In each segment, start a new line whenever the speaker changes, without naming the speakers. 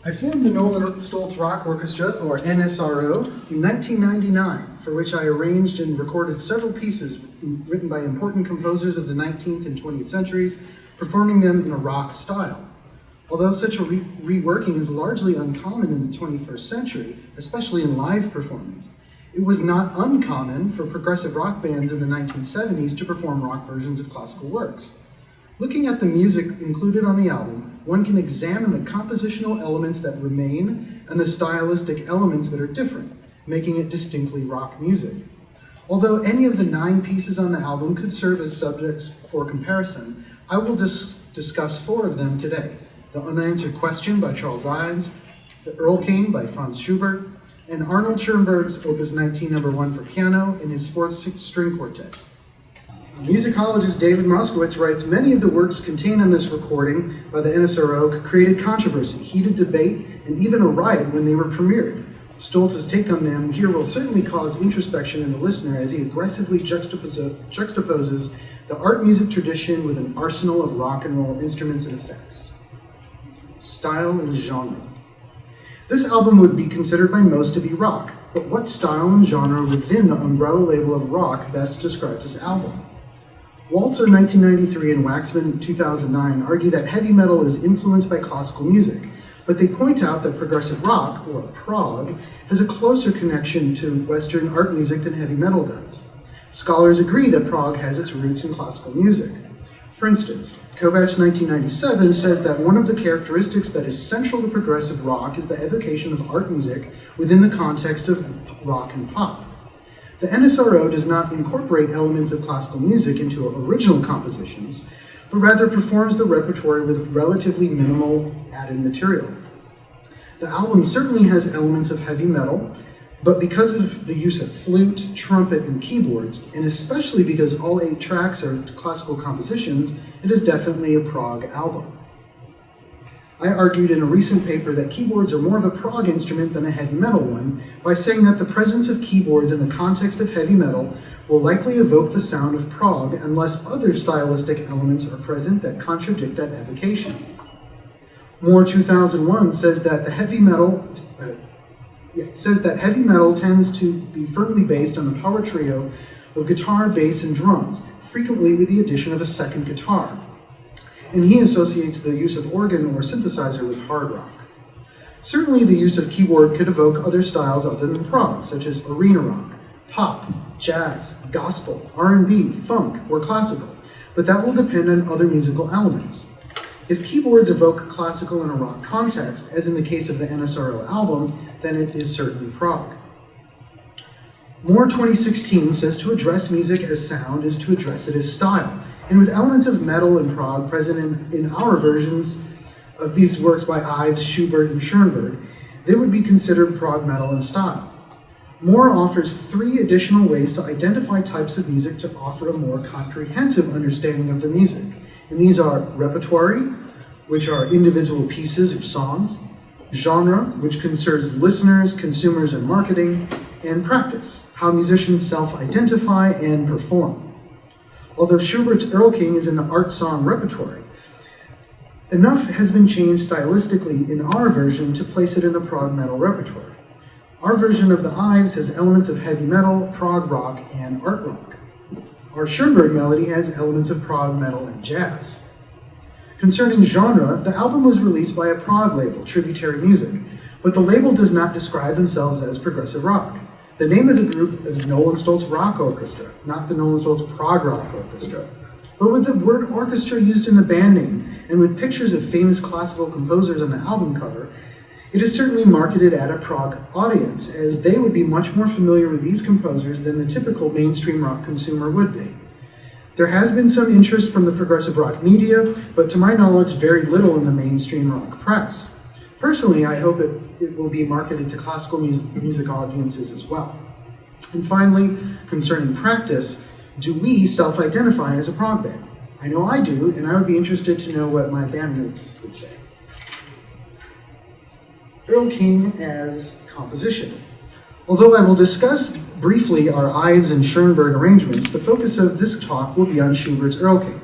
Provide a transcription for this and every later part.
I formed the Nolan Stolz Rock Orchestra, or NSRO, in 1999, for which I arranged and recorded several pieces written by important composers of the 19th and 20th centuries, performing them in a rock style. Although such a reworking is largely uncommon in the 21st century, especially in live performance, it was not uncommon for progressive rock bands in the 1970s to perform rock versions of classical works. Looking at the music included on the album, one can examine the compositional elements that remain and the stylistic elements that are different, making it distinctly rock music. Although any of the 9 pieces on the album could serve as subjects for comparison, I will discuss 4 of them today: The Unanswered Question by Charles Ives, The Erlkönig by Franz Schubert, and Arnold Schoenberg's Opus 19 No. 1 for piano in his 4th string quartet. Musicologist David Moskowitz writes, many of the works contained on this recording by the NSRO created controversy, heated debate, and even a riot when they were premiered. Stolz's take on them here will certainly cause introspection in the listener as he aggressively juxtaposes the art music tradition with an arsenal of rock and roll instruments and effects. Style and genre. This album would be considered by most to be rock, but what style and genre within the umbrella label of rock best describes this album? Walzer 1993 and Waxman 2009 argue that heavy metal is influenced by classical music, but they point out that progressive rock, or prog, has a closer connection to Western art music than heavy metal does. Scholars agree that prog has its roots in classical music. For instance, Kovacs 1997 says that one of the characteristics that is central to progressive rock is the evocation of art music within the context of rock and pop. The NSRO does not incorporate elements of classical music into original compositions, but rather performs the repertoire with relatively minimal added material. The album certainly has elements of heavy metal, but because of the use of flute, trumpet, and keyboards, and especially because all 8 tracks are classical compositions, it is definitely a prog album. I argued in a recent paper that keyboards are more of a prog instrument than a heavy metal one by saying that the presence of keyboards in the context of heavy metal will likely evoke the sound of prog unless other stylistic elements are present that contradict that evocation. Moore 2001 says that heavy metal tends to be firmly based on the power trio of guitar, bass, and drums, frequently with the addition of a second guitar. And he associates the use of organ or synthesizer with hard rock. Certainly the use of keyboard could evoke other styles other than prog, such as arena rock, pop, jazz, gospel, R&B, funk, or classical, but that will depend on other musical elements. If keyboards evoke classical in a rock context, as in the case of the NSRO album, then it is certainly prog. Moore 2016 says to address music as sound is to address it as style, and with elements of metal and prog present in our versions of these works by Ives, Schubert, and Schoenberg, they would be considered prog metal in style. Moore offers 3 additional ways to identify types of music to offer a more comprehensive understanding of the music, and these are repertoire, which are individual pieces or songs, genre, which concerns listeners, consumers, and marketing, and practice, how musicians self-identify and perform. Although Schubert's Erlkönig is in the art song repertoire, enough has been changed stylistically in our version to place it in the prog metal repertoire. Our version of the Ives has elements of heavy metal, prog rock, and art rock. Our Schoenberg melody has elements of prog metal and jazz. Concerning genre, the album was released by a prog label, Tributary Music, but the label does not describe themselves as progressive rock. The name of the group is Nolan Stolz Rock Orchestra, not the Nolan Stolz Prog Rock Orchestra. But with the word orchestra used in the band name, and with pictures of famous classical composers on the album cover, it is certainly marketed at a prog audience, as they would be much more familiar with these composers than the typical mainstream rock consumer would be. There has been some interest from the progressive rock media, but to my knowledge, very little in the mainstream rock press. Personally, I hope it will be marketed to classical music audiences as well. And finally, concerning practice, do we self-identify as a prog band? I know I do, and I would be interested to know what my bandmates would say. Erlkönig as composition. Although I will discuss briefly our Ives and Schoenberg arrangements, the focus of this talk will be on Schubert's Erlkönig.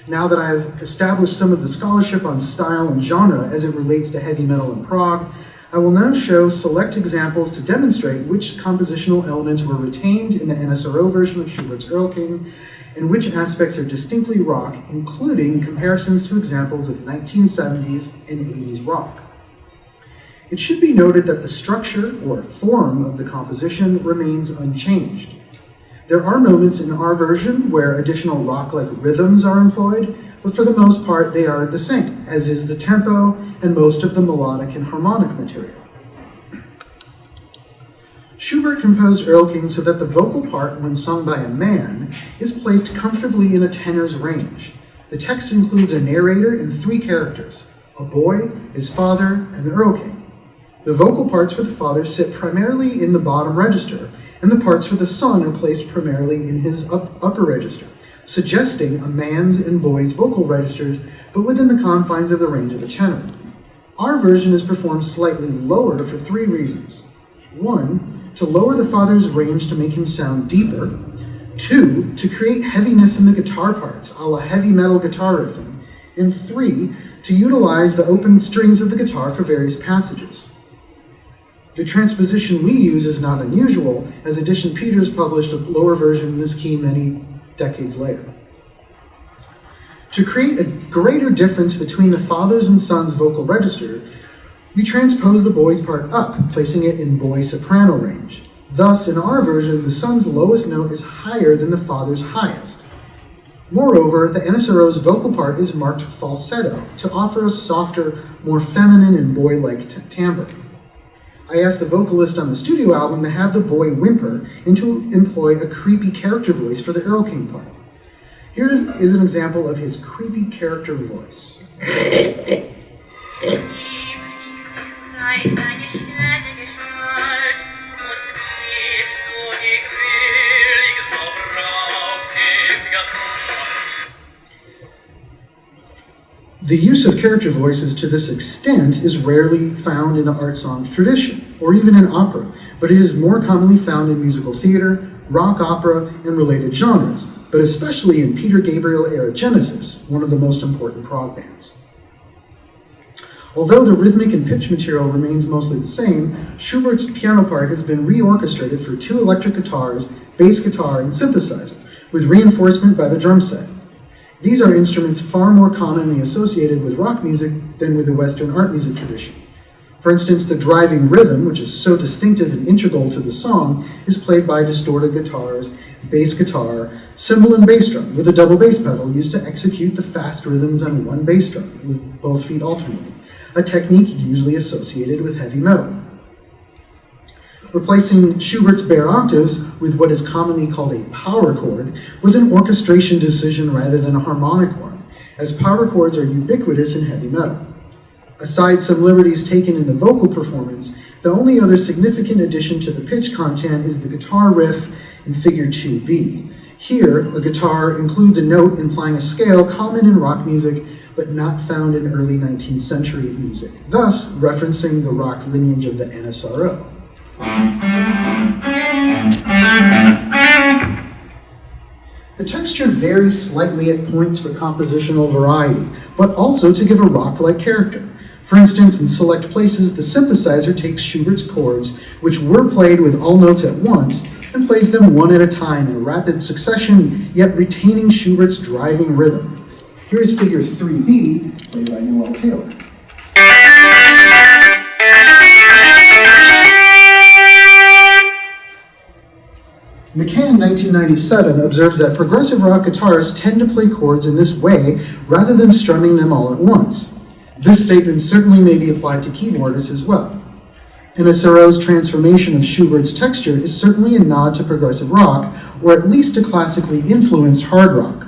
Now that I have established some of the scholarship on style and genre as it relates to heavy metal in Prague, I will now show select examples to demonstrate which compositional elements were retained in the NSRO version of Schubert's Erlkönig and which aspects are distinctly rock, including comparisons to examples of 1970s and 80s rock. It should be noted that the structure or form of the composition remains unchanged. There are moments in our version where additional rock-like rhythms are employed, but for the most part they are the same, as is the tempo and most of the melodic and harmonic material. Schubert composed Erlkönig so that the vocal part, when sung by a man, is placed comfortably in a tenor's range. The text includes a narrator and 3 characters, a boy, his father, and the Erlkönig. The vocal parts for the father sit primarily in the bottom register, and the parts for the son are placed primarily in his upper register, suggesting a man's and boy's vocal registers, but within the confines of the range of a tenor. Our version is performed slightly lower for 3 reasons. 1, to lower the father's range to make him sound deeper. 2, to create heaviness in the guitar parts, a la heavy metal guitar riffing. And 3, to utilize the open strings of the guitar for various passages. The transposition we use is not unusual, as Edition Peters published a lower version in this key many decades later. To create a greater difference between the father's and son's vocal register, we transpose the boy's part up, placing it in boy soprano range. Thus, in our version, the son's lowest note is higher than the father's highest. Moreover, the NSRO's vocal part is marked falsetto to offer a softer, more feminine and boy-like timbre. I asked the vocalist on the studio album to have the boy whimper and to employ a creepy character voice for the Erlkönig part. Here is an example of his creepy character voice. The use of character voices to this extent is rarely found in the art songs tradition, or even in opera, but it is more commonly found in musical theater, rock opera, and related genres, but especially in Peter Gabriel-era Genesis, one of the most important prog bands. Although the rhythmic and pitch material remains mostly the same, Schubert's piano part has been reorchestrated for 2 electric guitars, bass guitar, and synthesizer, with reinforcement by the drum set. These are instruments far more commonly associated with rock music than with the Western art music tradition. For instance, the driving rhythm, which is so distinctive and integral to the song, is played by distorted guitars, bass guitar, cymbal and bass drum, with a double bass pedal used to execute the fast rhythms on 1 bass drum, with both feet alternating, a technique usually associated with heavy metal. Replacing Schubert's bare octaves with what is commonly called a power chord was an orchestration decision rather than a harmonic one, as power chords are ubiquitous in heavy metal. Aside some liberties taken in the vocal performance, the only other significant addition to the pitch content is the guitar riff in Figure 2b. Here, a guitar includes a note implying a scale common in rock music, but not found in early 19th century music, thus referencing the rock lineage of the NSRO. The texture varies slightly at points for compositional variety, but also to give a rock-like character. For instance, in select places, the synthesizer takes Schubert's chords, which were played with all notes at once, and plays them one at a time in rapid succession, yet retaining Schubert's driving rhythm. Here is Figure 3b, played by Noelle Taylor. McCann, 1997, observes that progressive rock guitarists tend to play chords in this way rather than strumming them all at once. This statement certainly may be applied to keyboardists as well. NSRO's transformation of Schubert's texture is certainly a nod to progressive rock, or at least to classically influenced hard rock.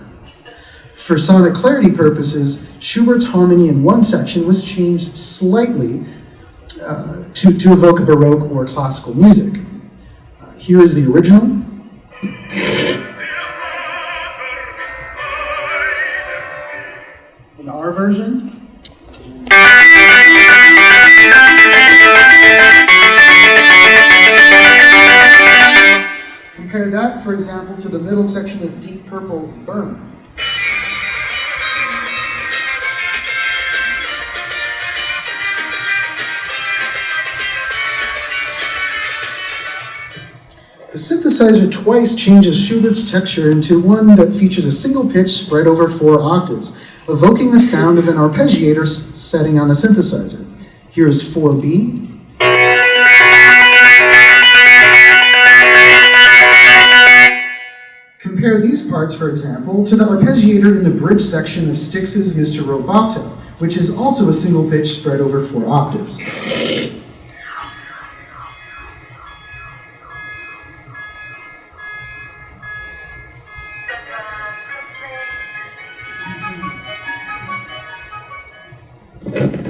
For sonic clarity purposes, Schubert's harmony in one section was changed slightly to evoke Baroque or classical music. Here is the original. In our version. Compare that, for example, to the middle section of Deep Purple's Burn. The synthesizer twice changes Schubert's texture into one that features a single pitch spread over 4 octaves, evoking the sound of an arpeggiator setting on a synthesizer. Here is 4B. Compare these parts, for example, to the arpeggiator in the bridge section of Styx's Mr. Roboto, which is also a single pitch spread over 4 octaves.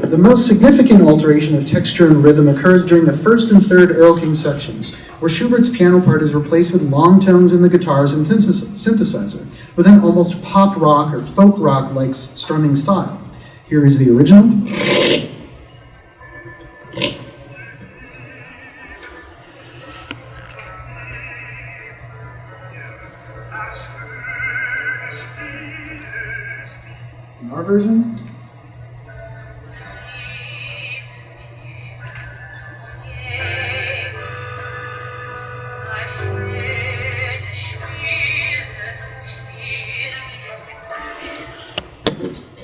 The most significant alteration of texture and rhythm occurs during the first and third Erlkönig sections, where Schubert's piano part is replaced with long tones in the guitars and synthesizer, with an almost pop rock or folk rock-like strumming style. Here is the original. In our version.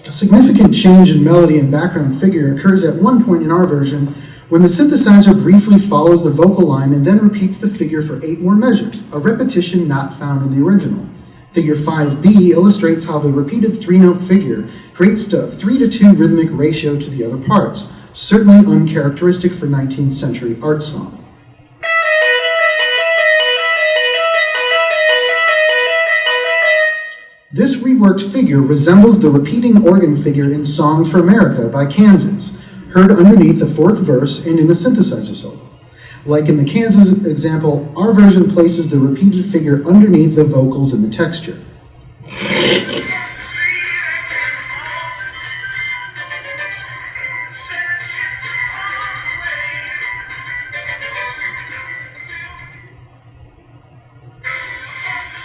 A significant change in melody and background figure occurs at one point in our version when the synthesizer briefly follows the vocal line and then repeats the figure for 8 more measures, a repetition not found in the original. Figure 5B illustrates how the repeated 3-note figure creates a 3-to-2 rhythmic ratio to the other parts, certainly uncharacteristic for 19th century art song. This reworked figure resembles the repeating organ figure in Song for America by Kansas, heard underneath the 4th verse and in the synthesizer solo. Like in the Kansas example, our version places the repeated figure underneath the vocals and the texture.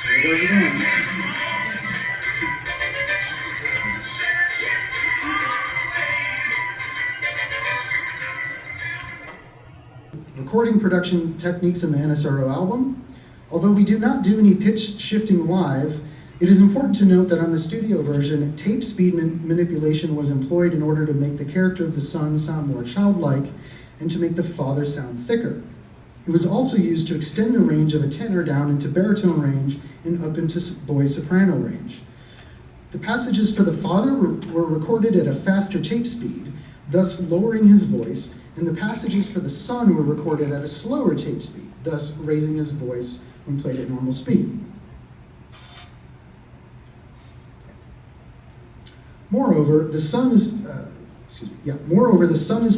There it goes again. Recording production techniques in the NSRO album. Although we do not do any pitch shifting live, it is important to note that on the studio version, tape speed manipulation was employed in order to make the character of the son sound more childlike and to make the father sound thicker. It was also used to extend the range of a tenor down into baritone range and up into boy soprano range. The passages for the father were recorded at a faster tape speed, thus lowering his voice, and the passages for the son were recorded at a slower tape speed, thus raising his voice when played at normal speed. Moreover, the son is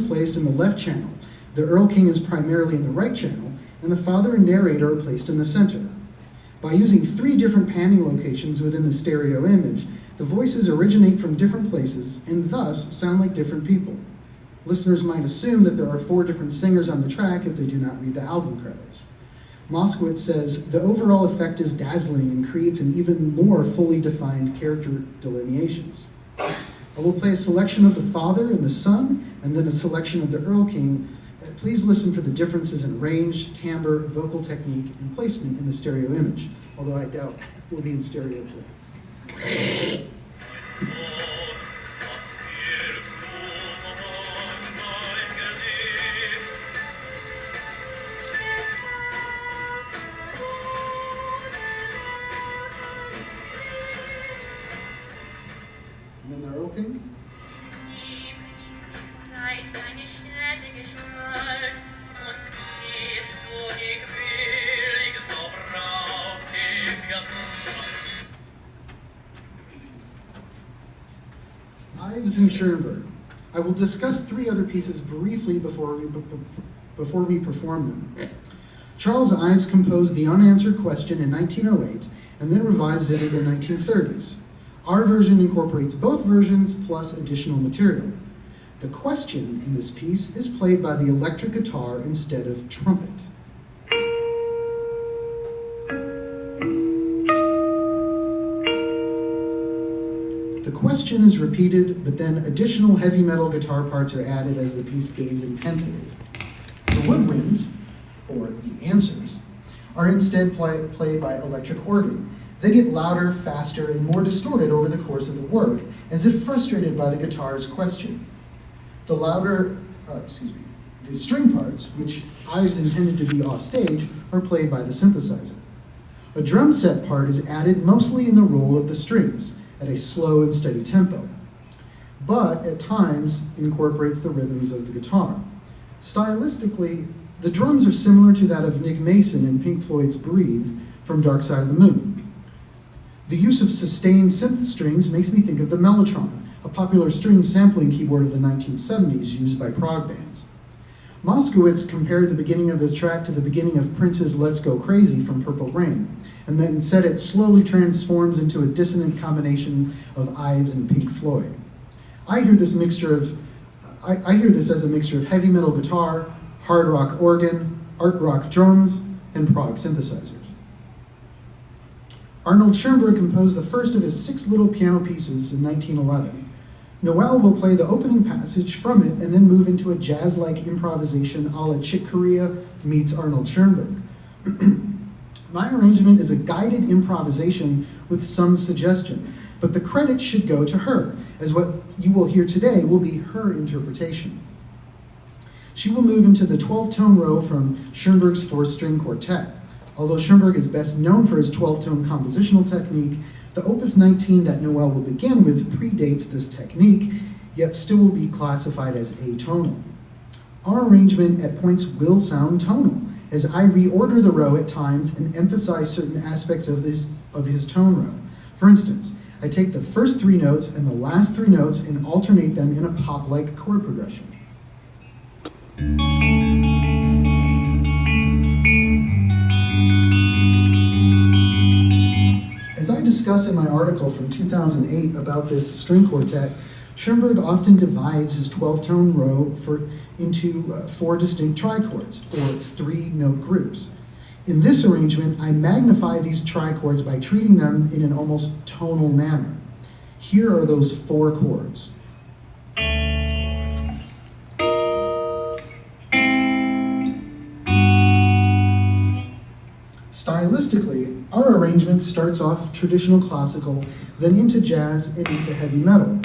placed in the left channel, the Erlkönig is primarily in the right channel, and the father and narrator are placed in the center. By using 3 different panning locations within the stereo image, the voices originate from different places and thus sound like different people. Listeners might assume that there are 4 different singers on the track if they do not read the album credits. Moskowitz says, the overall effect is dazzling and creates an even more fully defined character delineations. I will play a selection of the father and the son, and then a selection of the Erlkönig. Please listen for the differences in range, timbre, vocal technique, and placement in the stereo image, although I doubt we'll be in stereo today. And then the Erlkönig. Ives and Schoenberg. I will discuss 3 other pieces briefly before we perform them. Charles Ives composed The Unanswered Question in 1908 and then revised it in the 1930s. Our version incorporates both versions plus additional material. The question in this piece is played by the electric guitar instead of trumpet. The question is repeated, but then additional heavy metal guitar parts are added as the piece gains intensity. The woodwinds, or the answers, are instead played by electric organ. They get louder, faster, and more distorted over the course of the work, as if frustrated by the guitar's question. The string parts, which Ives intended to be off stage, are played by the synthesizer. A drum set part is added mostly in the role of the strings, at a slow and steady tempo, but at times incorporates the rhythms of the guitar. Stylistically, the drums are similar to that of Nick Mason in Pink Floyd's Breathe from Dark Side of the Moon. The use of sustained synth strings makes me think of the mellotron, a popular string sampling keyboard of the 1970s used by prog bands. Moskowitz compared the beginning of his track to the beginning of Prince's Let's Go Crazy from Purple Rain, and then said it slowly transforms into a dissonant combination of Ives and Pink Floyd. I hear this as a mixture of heavy metal guitar, hard rock organ, art rock drums, and prog synthesizers. Arnold Schoenberg composed the first of his 6 little piano pieces in 1911. Noelle will play the opening passage from it and then move into a jazz-like improvisation a la Chick Corea meets Arnold Schoenberg. My arrangement is a guided improvisation with some suggestions, but the credit should go to her, as what you will hear today will be her interpretation. She will move into the 12-tone row from Schoenberg's 4-string quartet. Although Schoenberg is best known for his 12-tone compositional technique, the Opus 19 that Noelle will begin with predates this technique, yet still will be classified as atonal. Our arrangement at points will sound tonal, as I reorder the row at times and emphasize certain aspects of his tone row. For instance, I take the first 3 notes and the last 3 notes and alternate them in a pop-like chord progression. As I discuss in my article from 2008 about this string quartet, Schoenberg often divides his 12-tone row into 4 distinct trichords, or 3-note groups. In this arrangement, I magnify these trichords by treating them in an almost tonal manner. Here are those 4 chords. Stylistically, our arrangement starts off traditional classical, then into jazz and into heavy metal.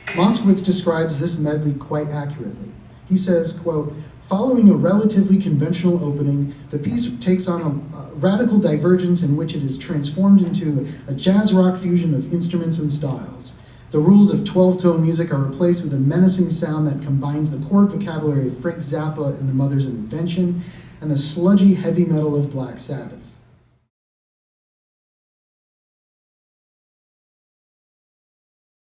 Moskowitz describes this medley quite accurately. He says, quote, "Following a relatively conventional opening, the piece takes on a radical divergence in which it is transformed into a jazz rock fusion of instruments and styles. The rules of 12-tone music are replaced with a menacing sound that combines the chord vocabulary of Frank Zappa and the Mothers of Invention and the sludgy heavy metal of Black Sabbath.